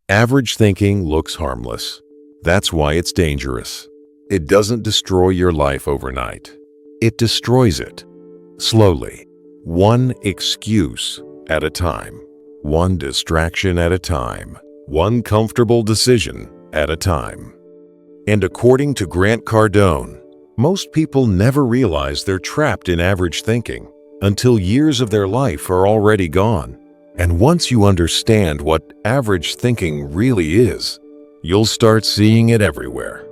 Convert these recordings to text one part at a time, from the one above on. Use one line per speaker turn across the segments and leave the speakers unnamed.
Average thinking looks harmless. That's why it's dangerous. It doesn't destroy your life overnight. It destroys it slowly, one excuse at a time, one distraction at a time, one comfortable decision at a time. And according to Grant Cardone, most people never realize they're trapped in average thinking until years of their life are already gone. And once you understand what average thinking really is, you'll start seeing it everywhere.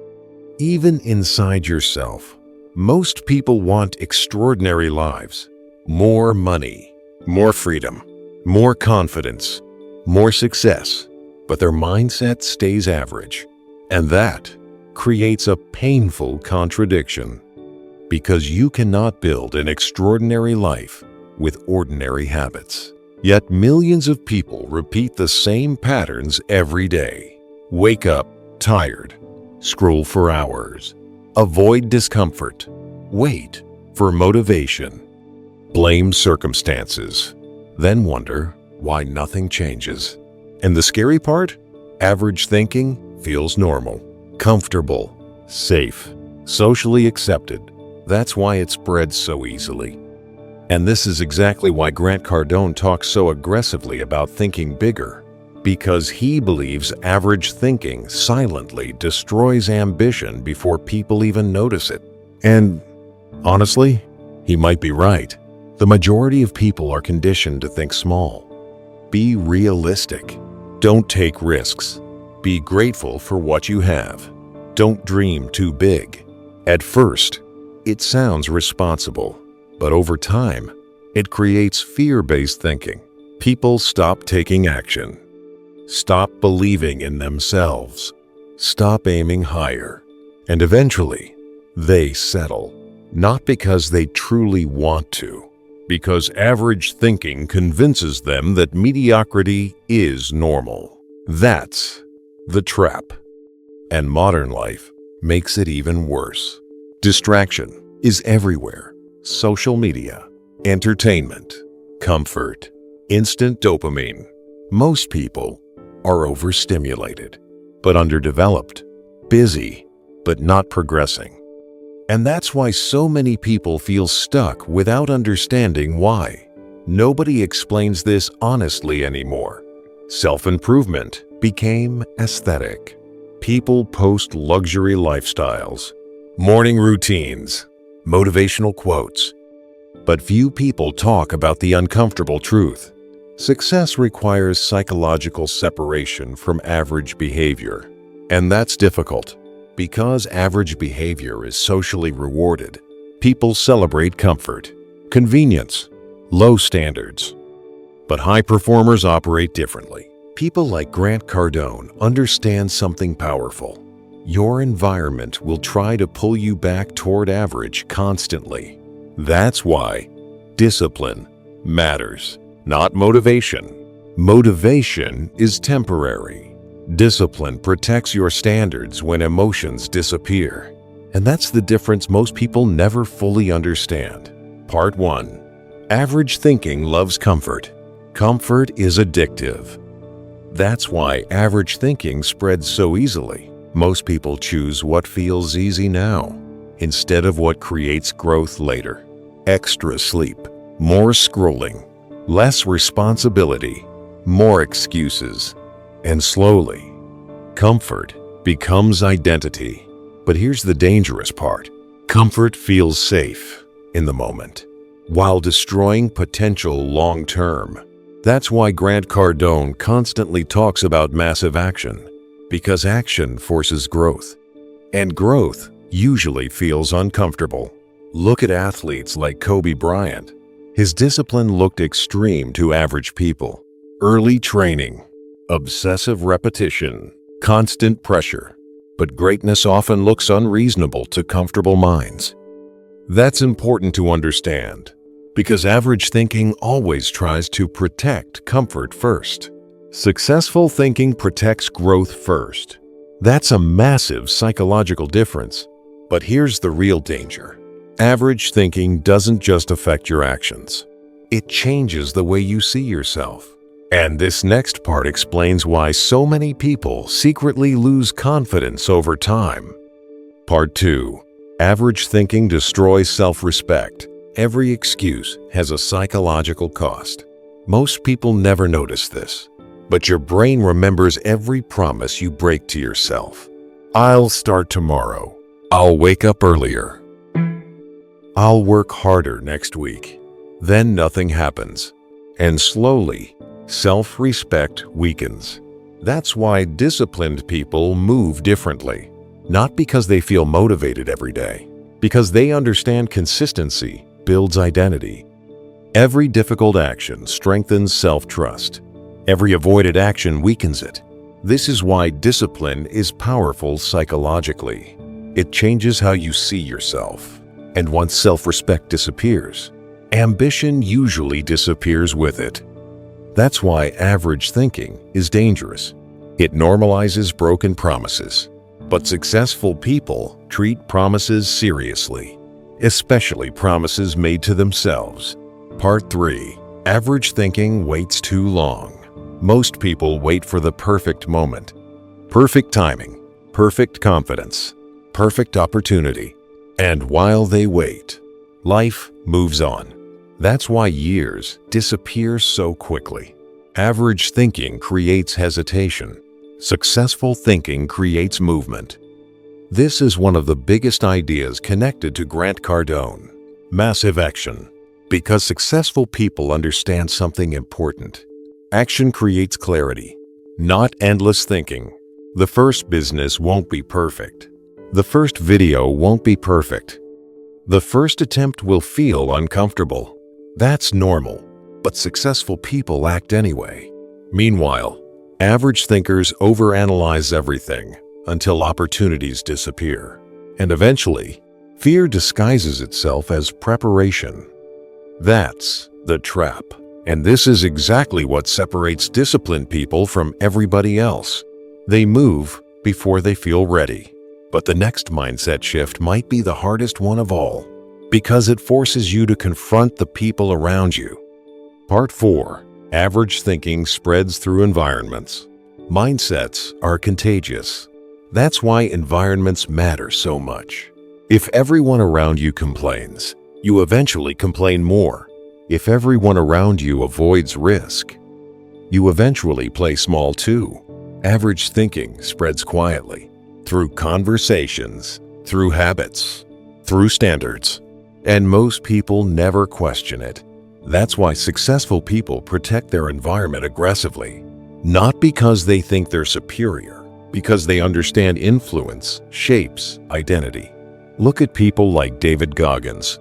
Even inside yourself. Most people want extraordinary lives. More money, more freedom, more confidence, more success. But their mindset stays average. And that creates a painful contradiction. Because you cannot build an extraordinary life with ordinary habits. Yet millions of people repeat the same patterns every day. Wake up tired, scroll for hours, avoid discomfort, wait for motivation, blame circumstances, then wonder why nothing changes. And the scary part? Average thinking feels normal, comfortable, safe, socially accepted. That's why it spreads so easily. And this is exactly why Grant Cardone talks so aggressively about thinking bigger, because he believes average thinking silently destroys ambition before people even notice it. And honestly, he might be right. The majority of people are conditioned to think small. Be realistic. Don't take risks. Be grateful for what you have. Don't dream too big. At first, it sounds responsible, but over time, it creates fear-based thinking. People stop taking action, stop believing in themselves, stop aiming higher, and eventually, they settle. Not because they truly want to, because average thinking convinces them that mediocrity is normal. That's the trap. And modern life makes it even worse. Distraction is everywhere. Social media, entertainment, comfort, instant dopamine. Most people are overstimulated, but underdeveloped, busy, but not progressing. And that's why so many people feel stuck without understanding why. Nobody explains this honestly anymore. Self-improvement became aesthetic. People post luxury lifestyles, morning routines, motivational quotes. But few people talk about the uncomfortable truth. Success requires psychological separation from average behavior. And that's difficult. Because average behavior is socially rewarded, people celebrate comfort, convenience, low standards. But high performers operate differently. People like Grant Cardone understand something powerful. Your environment will try to pull you back toward average constantly. That's why discipline matters, not motivation. Motivation is temporary. Discipline protects your standards when emotions disappear. And that's the difference most people never fully understand. Part 1. Average thinking loves comfort. Comfort is addictive. That's why average thinking spreads so easily. Most people choose what feels easy now, instead of what creates growth later. Extra sleep, more scrolling, less responsibility, more excuses. And slowly, comfort becomes identity. But here's the dangerous part. Comfort feels safe in the moment, while destroying potential long-term. That's why Grant Cardone constantly talks about massive action. Because action forces growth, and growth usually feels uncomfortable. Look at athletes like Kobe Bryant. His discipline looked extreme to average people. Early training, obsessive repetition, constant pressure. But greatness often looks unreasonable to comfortable minds. That's important to understand, because average thinking always tries to protect comfort first. Successful thinking protects growth first. That's a massive psychological difference. But here's the real danger. Average thinking doesn't just affect your actions. It changes the way you see yourself. And this next part explains why so many people secretly lose confidence over time. Part 2. Average thinking destroys self-respect. Every excuse has a psychological cost. Most people never notice this, but your brain remembers every promise you break to yourself. I'll start tomorrow. I'll wake up earlier. I'll work harder next week. Then nothing happens. And slowly, self-respect weakens. That's why disciplined people move differently. Not because they feel motivated every day, because they understand consistency builds identity. Every difficult action strengthens self-trust. Every avoided action weakens it. This is why discipline is powerful psychologically. It changes how you see yourself. And once self-respect disappears, ambition usually disappears with it. That's why average thinking is dangerous. It normalizes broken promises. But successful people treat promises seriously, especially promises made to themselves. Part 3. Average thinking waits too long. Most people wait for the perfect moment. Perfect timing, perfect confidence, perfect opportunity. And while they wait, life moves on. That's why years disappear so quickly. Average thinking creates hesitation. Successful thinking creates movement. This is one of the biggest ideas connected to Grant Cardone. Massive action. Because successful people understand something important. Action creates clarity, not endless thinking. The first business won't be perfect. The first video won't be perfect. The first attempt will feel uncomfortable. That's normal, but successful people act anyway. Meanwhile, average thinkers overanalyze everything until opportunities disappear. And eventually, fear disguises itself as preparation. That's the trap. And this is exactly what separates disciplined people from everybody else. They move before they feel ready. But the next mindset shift might be the hardest one of all, because it forces you to confront the people around you. Part 4. Average thinking spreads through environments. Mindsets are contagious. That's why environments matter so much. If everyone around you complains, you eventually complain more. If everyone around you avoids risk, you eventually play small too. Average thinking spreads quietly, through conversations, through habits, through standards. And most people never question it. That's why successful people protect their environment aggressively. Not because they think they're superior, because they understand influence shapes identity. Look at people like David Goggins.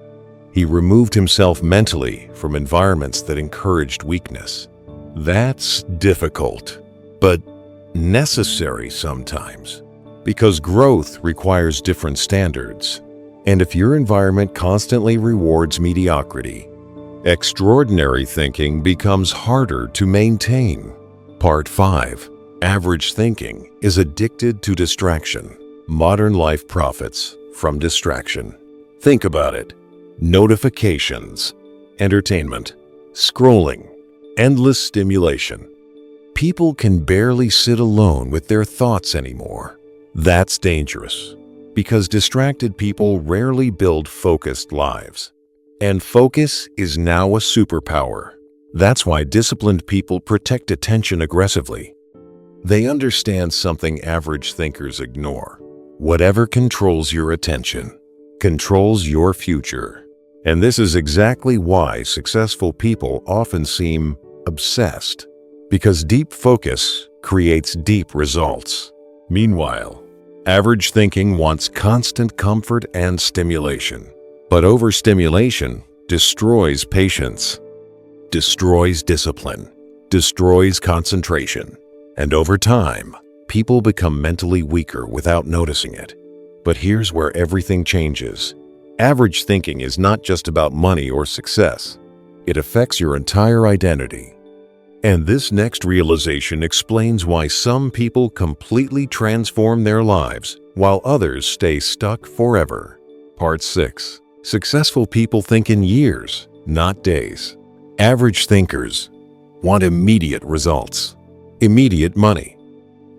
He removed himself mentally from environments that encouraged weakness. That's difficult, but necessary sometimes, because growth requires different standards. And if your environment constantly rewards mediocrity, extraordinary thinking becomes harder to maintain. Part 5. Average thinking is addicted to distraction. Modern life profits from distraction. Think about it. Notifications, entertainment, scrolling, endless stimulation. People can barely sit alone with their thoughts anymore. That's dangerous, because distracted people rarely build focused lives. And focus is now a superpower. That's why disciplined people protect attention aggressively. They understand something average thinkers ignore. Whatever controls your attention controls your future. And this is exactly why successful people often seem obsessed, because deep focus creates deep results. Meanwhile, average thinking wants constant comfort and stimulation. But overstimulation destroys patience, destroys discipline, destroys concentration. And over time, people become mentally weaker without noticing it. But here's where everything changes. Average thinking is not just about money or success. It affects your entire identity. And this next realization explains why some people completely transform their lives while others stay stuck forever. Part 6. Successful people think in years, not days. Average thinkers want immediate results, immediate money,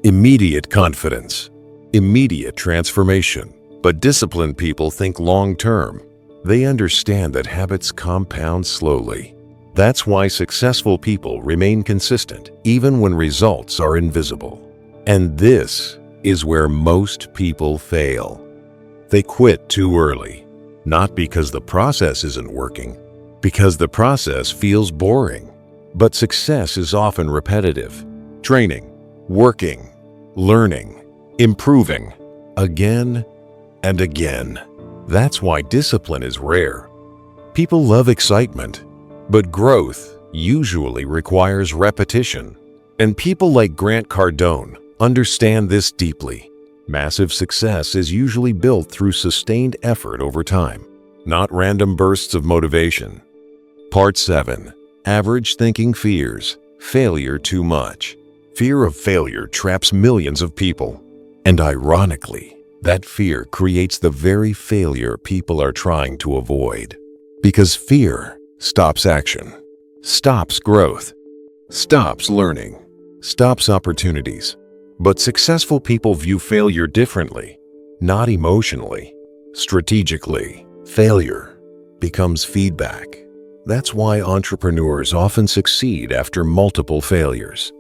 immediate confidence, immediate transformation. But disciplined people think long-term. They understand that habits compound slowly. That's why successful people remain consistent even when results are invisible. And this is where most people fail. They quit too early, not because the process isn't working, because the process feels boring. But success is often repetitive. Training, working, learning, improving, again and again. That's why discipline is rare. People love excitement, but growth usually requires repetition. And people like Grant Cardone understand this deeply. Massive success is usually built through sustained effort over time, not random bursts of motivation. Part 7. Average thinking fears failure too much. Fear of failure traps millions of people. And ironically, that fear creates the very failure people are trying to avoid. Because fear stops action, stops growth, stops learning, stops opportunities. But successful people view failure differently, not emotionally, strategically. Failure becomes feedback. That's why entrepreneurs often succeed after multiple failures.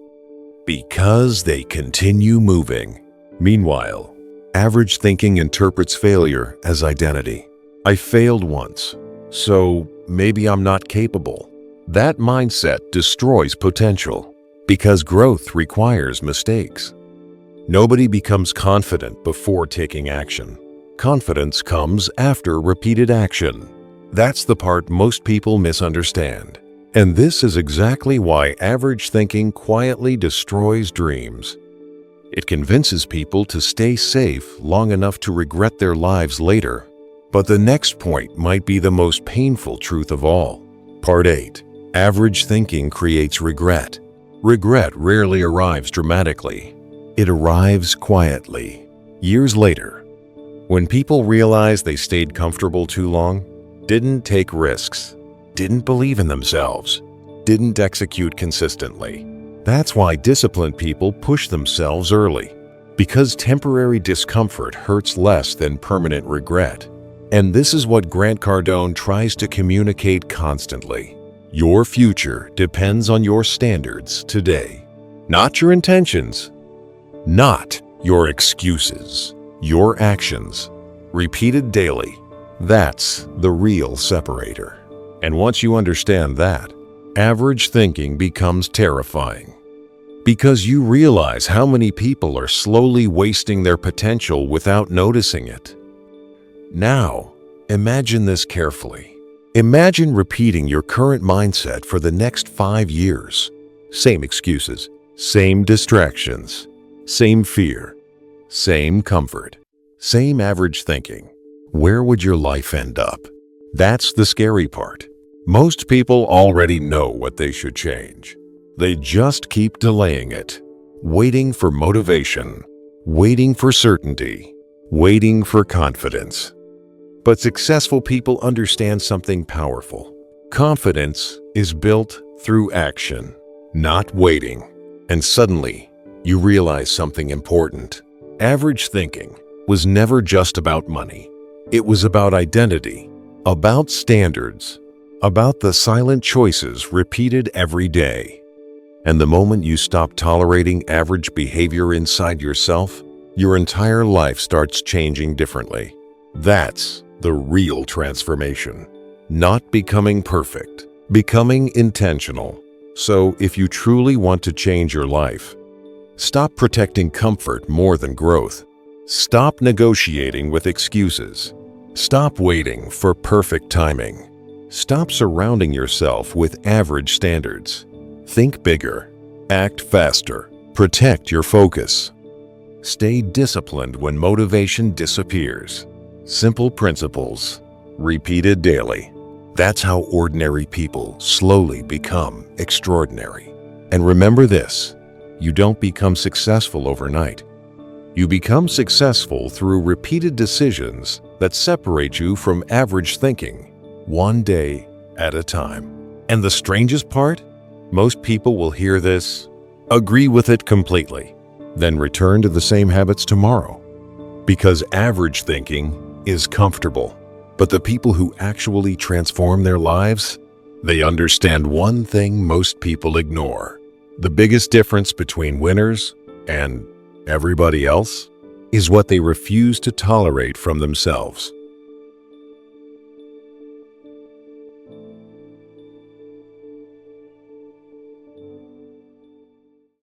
Because they continue moving. Meanwhile, average thinking interprets failure as identity. I failed once, so maybe I'm not capable. That mindset destroys potential because growth requires mistakes. Nobody becomes confident before taking action. Confidence comes after repeated action. That's the part most people misunderstand. And this is exactly why average thinking quietly destroys dreams. It convinces people to stay safe long enough to regret their lives later. But the next point might be the most painful truth of all. Part 8. Average thinking creates regret. Regret rarely arrives dramatically. It arrives quietly, years later. When people realize they stayed comfortable too long, didn't take risks, didn't believe in themselves, didn't execute consistently. That's why disciplined people push themselves early, because temporary discomfort hurts less than permanent regret. And this is what Grant Cardone tries to communicate constantly. Your future depends on your standards today, not your intentions, not your excuses, your actions, repeated daily. That's the real separator. And once you understand that, average thinking becomes terrifying. Because you realize how many people are slowly wasting their potential without noticing it. Now, imagine this carefully. Imagine repeating your current mindset for the next 5 years. Same excuses, same distractions, same fear, same comfort, same average thinking. Where would your life end up? That's the scary part. Most people already know what they should change. They just keep delaying it, waiting for motivation, waiting for certainty, waiting for confidence. But successful people understand something powerful. Confidence is built through action, not waiting. And suddenly, you realize something important. Average thinking was never just about money. It was about identity, about standards, about the silent choices repeated every day. And the moment you stop tolerating average behavior inside yourself, your entire life starts changing differently. That's the real transformation. Not becoming perfect, becoming intentional. So if you truly want to change your life, stop protecting comfort more than growth. Stop negotiating with excuses. Stop waiting for perfect timing. Stop surrounding yourself with average standards. Think bigger, act faster, protect your focus. Stay disciplined when motivation disappears. Simple principles, repeated daily. That's how ordinary people slowly become extraordinary. And remember this, you don't become successful overnight. You become successful through repeated decisions that separate you from average thinking, one day at a time. And the strangest part? Most people will hear this, agree with it completely, then return to the same habits tomorrow. Because average thinking is comfortable. But the people who actually transform their lives, they understand one thing most people ignore. The biggest difference between winners and everybody else is what they refuse to tolerate from themselves.